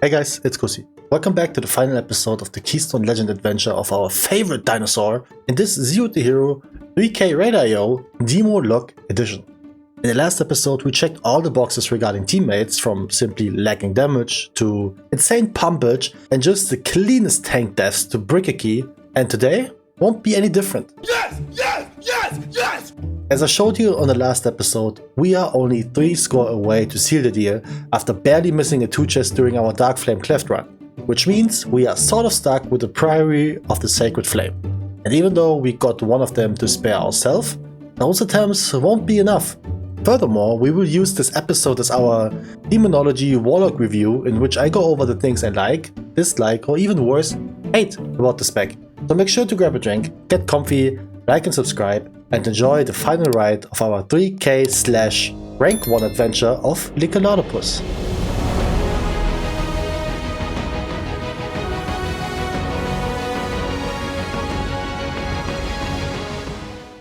Hey guys, it's Kusi. Welcome back to the final episode of the Keystone Legend adventure of our favorite dinosaur in this Zero to Hero 3K Raid.io Demo Lock edition. In the last episode we checked all the boxes regarding teammates, from simply lacking damage to insane pumpage and just the cleanest tank deaths to brick a key, and today won't be any different. Yes! Yes! Yes! Yes! As I showed you on the last episode, we are only 3 score away to seal the deal after barely missing a 2 chest during our Dark Flame Cleft run, which means we are sort of stuck with the Priory of the Sacred Flame. And even though we got one of them to spare ourselves, those attempts won't be enough. Furthermore, we will use this episode as our Demonology Warlock review, in which I go over the things I like, dislike, or even worse, hate about the spec. So make sure to grab a drink, get comfy, like and subscribe, and enjoy the final ride of our 3K/ rank 1 adventure of Lycanthropus.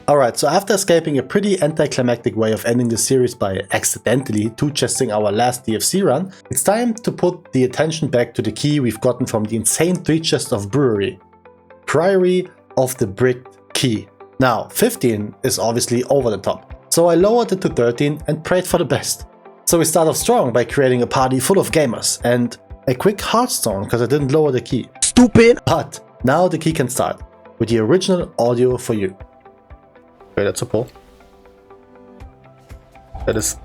Alright, so after escaping a pretty anticlimactic way of ending the series by accidentally 2-chesting our last DFC run, it's time to put the attention back to the key we've gotten from the insane 3-chest of Priory. Priory of the Bricked Key. Now, 15 is obviously over the top, so I lowered it to 13 and prayed for the best. So we start off strong by creating a party full of gamers, and a quick Hearthstone because I didn't lower the key. Stupid! But now the key can start, with the original audio for you. Okay, that's a pull. That is...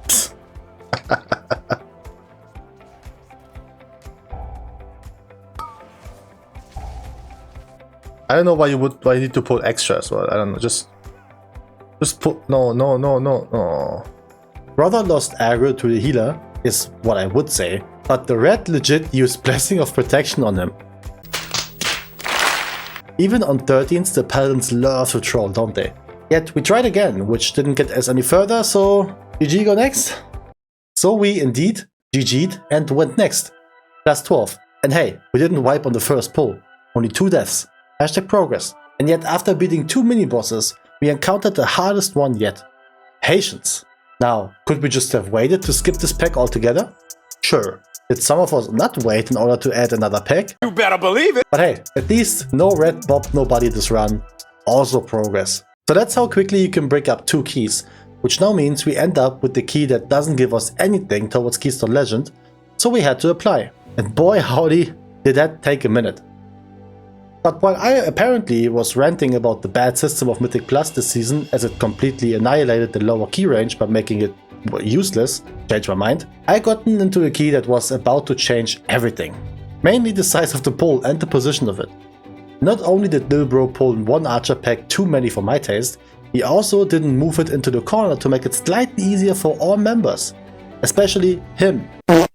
I don't know why you need to pull extra as well. I don't know, just pull. No. Brother lost aggro to the healer is what I would say, but the red legit used Blessing of Protection on him. Even on 13s the paladins love to troll, don't they? Yet we tried again, which didn't get us any further, so GG go next. So we indeed GG'd and went next. Plus 12. And hey, we didn't wipe on the first pull. Only 2 deaths. Hashtag progress. And yet after beating 2 mini-bosses, we encountered the hardest one yet. Patience. Now, could we just have waited to skip this pack altogether? Sure. Did some of us not wait in order to add another pack? You better believe it! But hey, at least no red bob nobody this run. Also progress. So that's how quickly you can break up 2 keys, which now means we end up with the key that doesn't give us anything towards Keystone Legend, so we had to apply. And boy howdy, did that take a minute. But while I apparently was ranting about the bad system of Mythic Plus this season as it completely annihilated the lower key range by making it useless, changed my mind, I gotten into a key that was about to change everything. Mainly the size of the pull and the position of it. Not only did Lil Bro pull 1 archer pack too many for my taste, he also didn't move it into the corner to make it slightly easier for all members. Especially him. And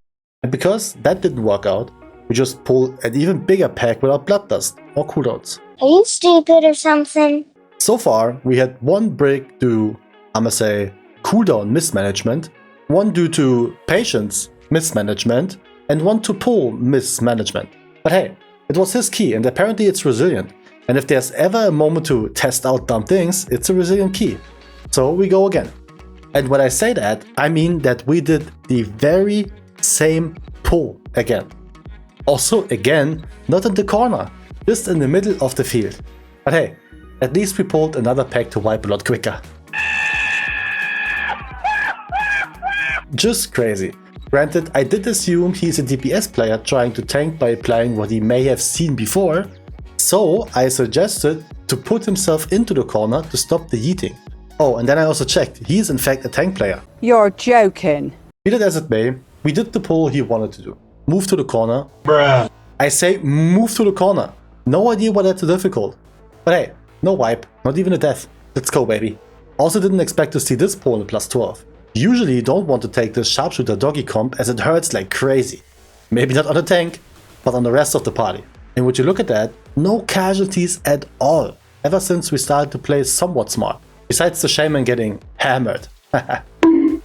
because that didn't work out, we just pull an even bigger pack without blood dust or cooldowns. Are you stupid or something? So far, we had 1 break due, I'ma say, cooldown mismanagement, 1 due to patience mismanagement, and 1 to pull mismanagement. But hey, it was his key and apparently it's resilient. And if there's ever a moment to test out dumb things, it's a resilient key. So we go again. And when I say that, I mean that we did the very same pull again. Also again, not in the corner, just in the middle of the field. But hey, at least we pulled another pack to wipe a lot quicker. Just crazy. Granted, I did assume he's a DPS player trying to tank by applying what he may have seen before, so I suggested to put himself into the corner to stop the yeeting. Oh, and then I also checked, he is in fact a tank player. You're joking. Be that as it may, we did the pull he wanted to do. Move to the corner. Bruh. I say move to the corner. No idea why that's so difficult. But hey, no wipe, not even a death. Let's go, baby. Also didn't expect to see this pull in the plus 12. Usually you don't want to take this sharpshooter doggy comp as it hurts like crazy. Maybe not on the tank, but on the rest of the party. And would you look at that, no casualties at all, ever since we started to play somewhat smart. Besides the shaman getting hammered. But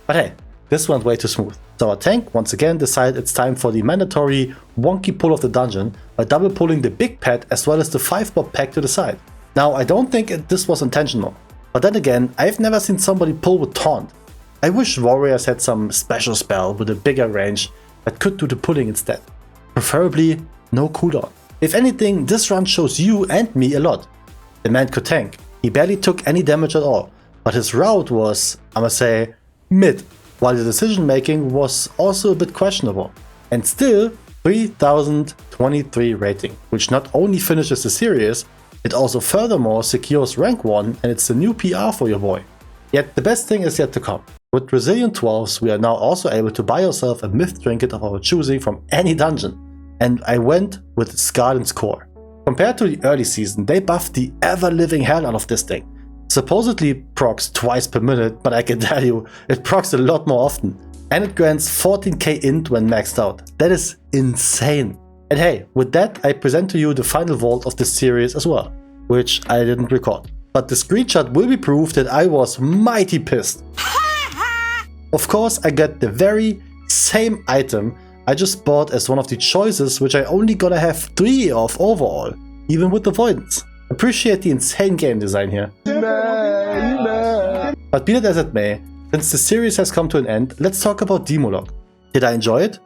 hey, this went way too smooth. So our tank once again decided it's time for the mandatory wonky pull of the dungeon by double pulling the big pet as well as the 5-bob pack to the side. Now I don't think this was intentional, but then again I've never seen somebody pull with taunt. I wish warriors had some special spell with a bigger range that could do the pulling instead. preferably no cooldown. If anything, this run shows you and me a lot. The man could tank, he barely took any damage at all, but his route was, I must say, mid, while the decision making was also a bit questionable. And still, 3023 rating, which not only finishes the series, it also furthermore secures rank 1 and it's a new PR for your boy. Yet the best thing is yet to come. With Resilient 12s we are now also able to buy ourselves a myth trinket of our choosing from any dungeon. And I went with Scarlet's Core. Compared to the early season, they buffed the ever-living hell out of this thing. Supposedly procs twice per minute, but I can tell you, it procs a lot more often. And it grants 14k int when maxed out. That is insane. And hey, with that I present to you the final vault of this series as well, which I didn't record. But the screenshot will be proof that I was mighty pissed. Of course, I got the very same item I just bought as one of the choices, which I only gonna have 3 of overall, even with avoidance. Appreciate the insane game design here. But be that as it may, since the series has come to an end, let's talk about Warlock. Did I enjoy it?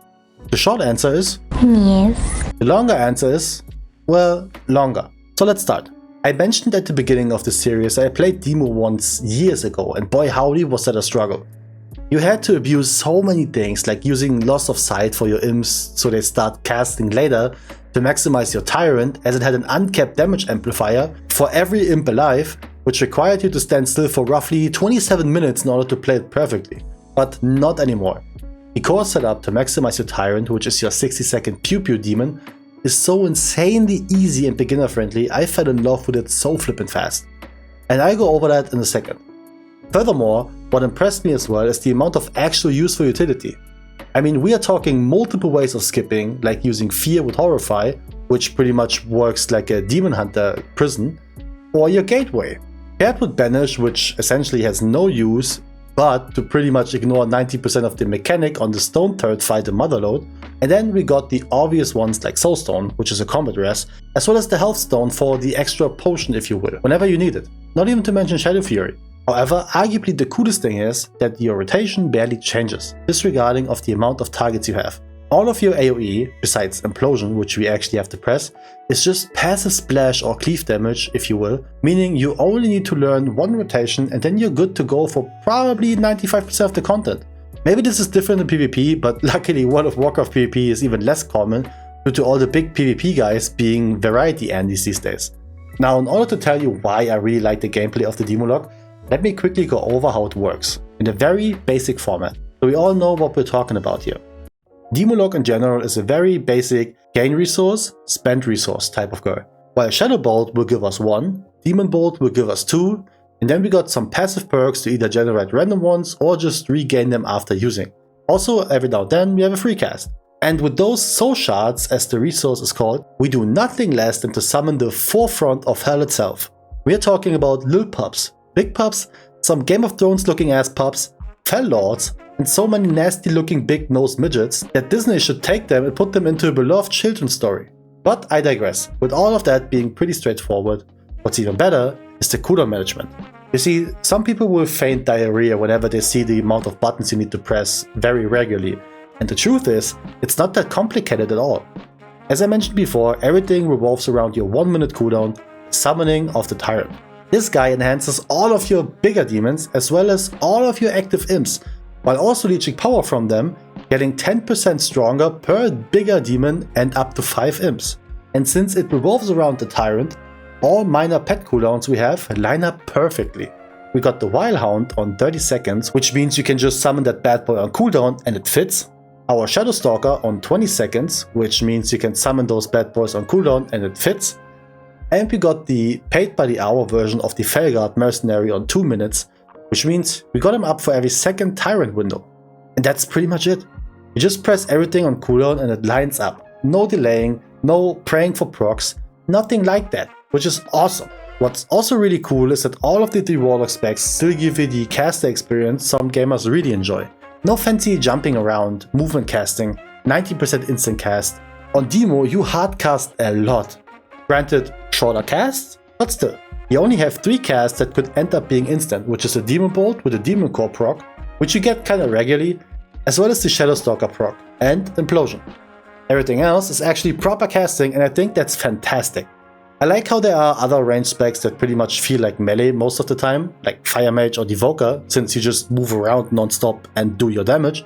The short answer is Yes. the longer answer is, well, longer. So let's start. I mentioned at the beginning of the series I played Demo once years ago, and boy howdy was that a struggle. You had to abuse so many things, like using loss of sight for your imps so they start casting later, to maximize your tyrant as it had an uncapped damage amplifier for every imp alive, which required you to stand still for roughly 27 minutes in order to play it perfectly. But not anymore. The core setup to maximize your tyrant, which is your 60-second pew pew demon, is so insanely easy and beginner friendly, I fell in love with it so flippin' fast. And I'll go over that in a second. Furthermore, what impressed me as well is the amount of actual useful utility. I mean, we are talking multiple ways of skipping, like using Fear with Horrify, which pretty much works like a Demon Hunter prison, or your Gateway. Paired with Banish, which essentially has no use, but to pretty much ignore 90% of the mechanic on the Stone Turret fight in Motherlode. And then we got the obvious ones like Soulstone, which is a combat res, as well as the Health Stone for the extra potion if you will, whenever you need it. Not even to mention Shadow Fury. However, arguably the coolest thing is that your rotation barely changes, disregarding of the amount of targets you have. All of your AoE, besides Implosion, which we actually have to press, is just passive splash or cleave damage, if you will, meaning you only need to learn one rotation and then you're good to go for probably 95% of the content. Maybe this is different in PvP, but luckily World of Warcraft PvP is even less common due to all the big PvP guys being variety Andies these days. Now, in order to tell you why I really like the gameplay of the Warlock, let me quickly go over how it works, in a very basic format, so we all know what we're talking about here. Warlock in general is a very basic gain resource, spend resource type of girl. While Shadow Bolt will give us 1, Demon Bolt will give us 2, and then we got some passive perks to either generate random ones or just regain them after using. Also, every now and then we have a free cast. And with those soul shards, as the resource is called, we do nothing less than to summon the forefront of hell itself. We are talking about little pups, big pups, some Game of Thrones looking ass pups, fell lords, and so many nasty looking big nosed midgets that Disney should take them and put them into a beloved children's story. But I digress. With all of that being pretty straightforward, what's even better is the cooldown management. You see, some people will feign diarrhea whenever they see the amount of buttons you need to press very regularly, and the truth is, it's not that complicated at all. As I mentioned before, everything revolves around your 1 minute cooldown, summoning of the tyrant. This guy enhances all of your bigger demons as well as all of your active imps, while also leeching power from them, getting 10% stronger per bigger demon and up to 5 imps. And since it revolves around the tyrant, all minor pet cooldowns we have line up perfectly. We got the Wildhound on 30 seconds, which means you can just summon that bad boy on cooldown and it fits. Our Dreadstalker on 20 seconds, which means you can summon those bad boys on cooldown and it fits. And we got the paid by the hour version of the Felguard Mercenary on 2 minutes, which means we got him up for every second tyrant window. And that's pretty much it. You just press everything on cooldown and it lines up. No delaying, no praying for procs, nothing like that, which is awesome. What's also really cool is that all of the Warlock specs still give you the caster experience some gamers really enjoy. No fancy jumping around, movement casting, 90% instant cast. On demo you hard cast a lot. Granted, shorter casts, but still. You only have 3 casts that could end up being instant, which is a Demon Bolt with a Demon Core proc, which you get kinda regularly, as well as the Dreadstalker proc, and Implosion. Everything else is actually proper casting, and I think that's fantastic. I like how there are other range specs that pretty much feel like melee most of the time, like Fire Mage or Devoker, since you just move around non-stop and do your damage.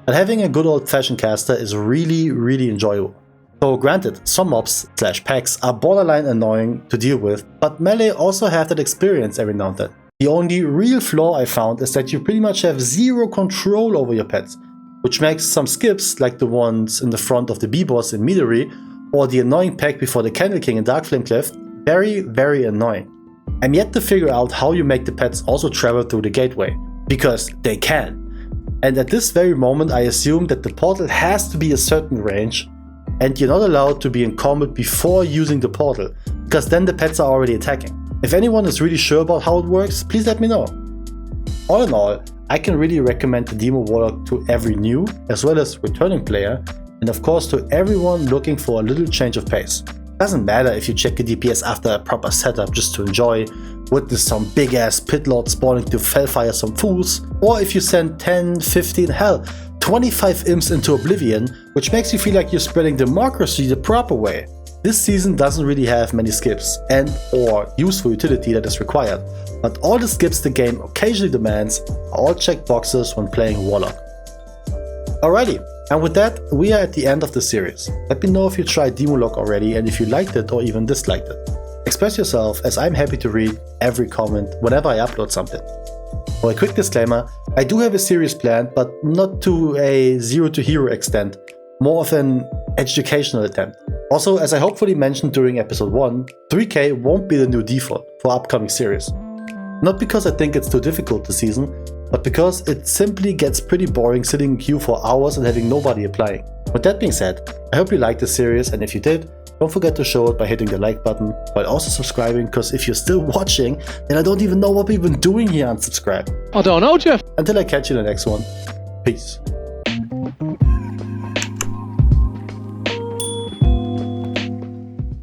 But having a good old-fashioned caster is really enjoyable. So granted, some mobs / packs are borderline annoying to deal with, but melee also have that experience every now and then. The only real flaw I found is that you pretty much have zero control over your pets, which makes some skips, like the ones in the front of the B-boss in Priory, or the annoying pack before the Candle King in Darkflame Cleft, very annoying. I'm yet to figure out how you make the pets also travel through the gateway, because they can. And at this very moment I assume that the portal has to be a certain range, and you're not allowed to be in combat before using the portal, because then the pets are already attacking. If anyone is really sure about how it works, please let me know. All in all, I can really recommend the Demo Warlock to every new, as well as returning player, and of course to everyone looking for a little change of pace. Doesn't matter if you check the DPS after a proper setup just to enjoy, witness some big ass pit lord spawning to fellfire some fools, or if you send 10, 15, hell, 25 imps into oblivion, which makes you feel like you're spreading democracy the proper way. This season doesn't really have many skips and or useful utility that is required, but all the skips the game occasionally demands are all checked boxes when playing Warlock. Alrighty, and with that, we are at the end of the series. Let me know if you tried Demolock already and if you liked it or even disliked it. Express yourself, as I'm happy to read every comment whenever I upload something. For a quick disclaimer, I do have a series planned, but not to a zero to hero extent, more of an educational attempt. Also, as I hopefully mentioned during episode 1, 3k won't be the new default for upcoming series. Not because I think it's too difficult this season, but because it simply gets pretty boring sitting in queue for hours and having nobody applying. With that being said, I hope you liked this series, and if you did, don't forget to show it by hitting the like button, while also subscribing, because if you're still watching, then I don't even know what we've been doing here unsubscribe. I don't know, Jeff. Until I catch you in the next one, peace.